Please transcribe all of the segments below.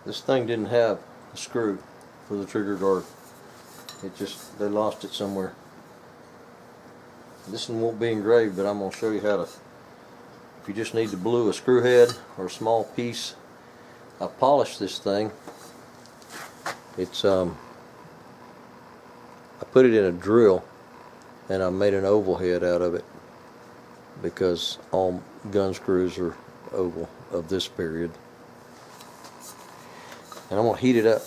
This thing didn't have a screw for the trigger guard. They lost it somewhere. This one won't be engraved, but I'm going to show you how to, if you just need to glue a screw head or a small piece. I polished this thing. It's I put it in a drill and I made an oval head out of it because all gun screws are oval of this period. And I'm going to heat it up.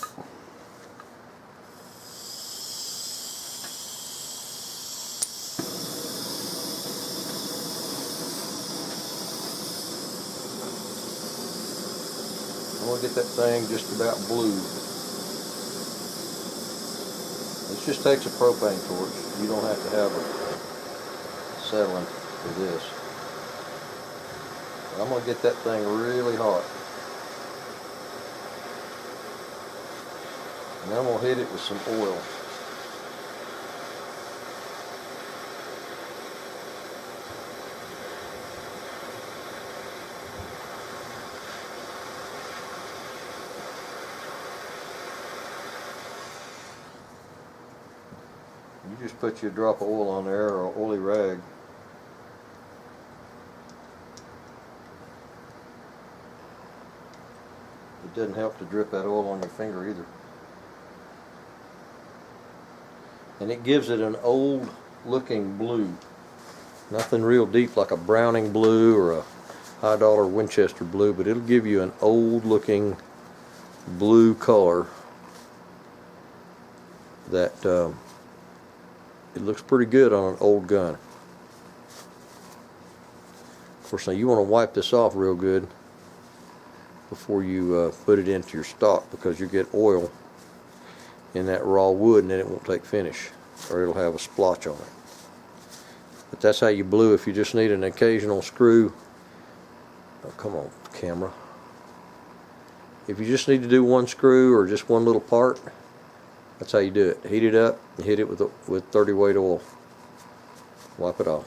I'm going to get that thing just about blue. This just takes a propane torch. You don't have to have a settling for this. I'm going to get that thing really hot. And then I'm going to hit it with some oil. You just put your drop of oil on there or an oily rag. It doesn't help to drip that oil on your finger either. And it gives it an old looking blue. Nothing real deep like a Browning blue or a high dollar Winchester blue, but it'll give you an old looking blue color that it looks pretty good on an old gun. Of course, now you want to wipe this off real good before you put it into your stock, because you get oil in that raw wood and then it won't take finish, or it'll have a splotch on it. But that's how you blue if you just need an occasional screw. Oh, come on, camera. If you just need to do one screw or just one little part, that's how you do it. Heat it up and hit it with 30 weight oil. Wipe it off.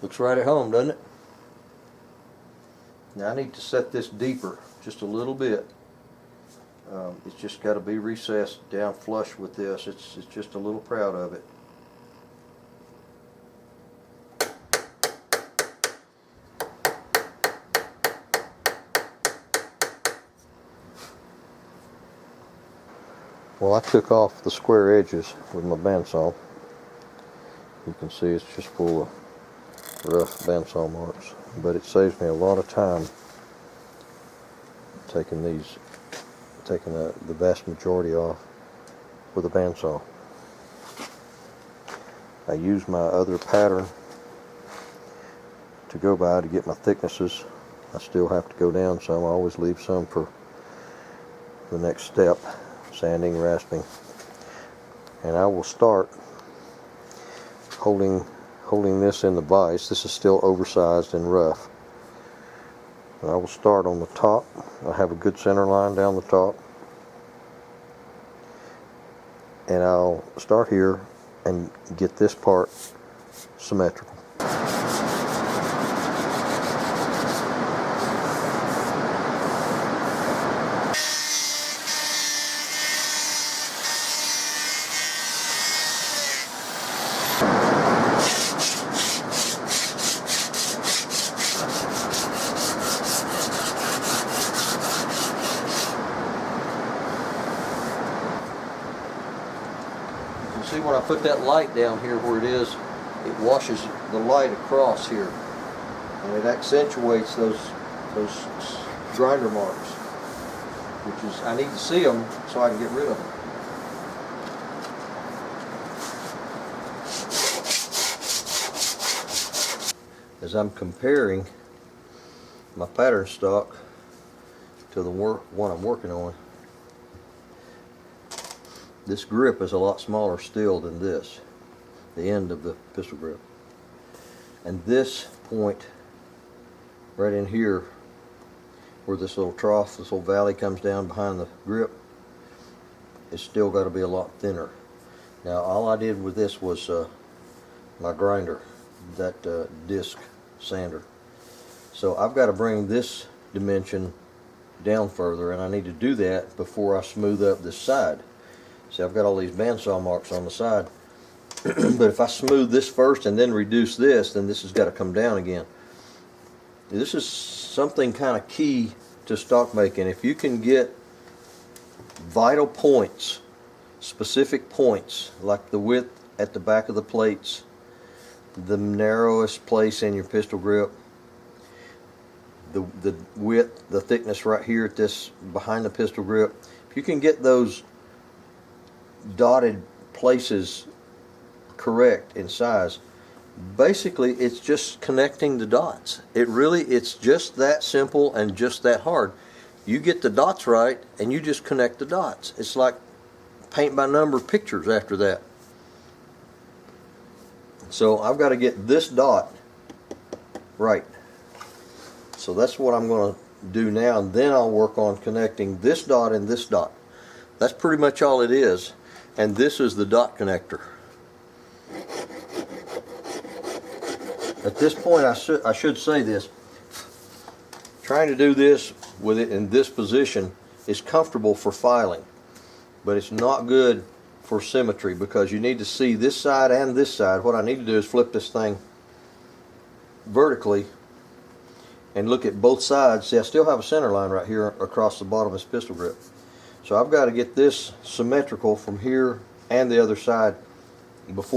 Looks right at home, doesn't it? Now I need to set this deeper just a little bit. It's just got to be recessed down flush with this. It's just a little proud of it. Well, I took off the square edges with my bandsaw. You can see it's just full of rough bandsaw marks, but it saves me a lot of time taking the vast majority off with a bandsaw. I use my other pattern to go by to get my thicknesses. I still have to go down some. I always leave some for the next step, sanding, rasping. And I will start holding this in the vise. This is still oversized and rough. And I will start on the top. I have a good center line down the top. And I'll start here and get this part symmetrical. See, when I put that light down here where it is, it washes the light across here, and it accentuates those grinder marks, which is, I need to see them so I can get rid of them. As I'm comparing my pattern stock to the one I'm working on, this grip is a lot smaller still than this, the end of the pistol grip. And this point right in here, where this little trough, this little valley comes down behind the grip, it's still got to be a lot thinner. Now all I did with this was my grinder, that disc sander. So I've got to bring this dimension down further, and I need to do that before I smooth up this side. See, I've got all these bandsaw marks on the side. But if I smooth this first and then reduce this, then this has got to come down again. This is something kind of key to stock making. If you can get vital points, specific points, like the width at the back of the plates, the narrowest place in your pistol grip, the width, the thickness right here at this behind the pistol grip, if you can get those dotted places correct in size, basically it's just connecting the dots. It's just that simple and just that hard. You get the dots right and you just connect the dots. It's like paint by number pictures after that. So I've got to get this dot right. So that's what I'm going to do now, and then I'll work on connecting this dot and this dot. That's pretty much all it is. And this is the dot connector. At this point, I should say this. Trying to do this with it in this position is comfortable for filing, but it's not good for symmetry, because you need to see this side and this side. What I need to do is flip this thing vertically and look at both sides. See, I still have a center line right here across the bottom of this pistol grip. So I've got to get this symmetrical from here and the other side before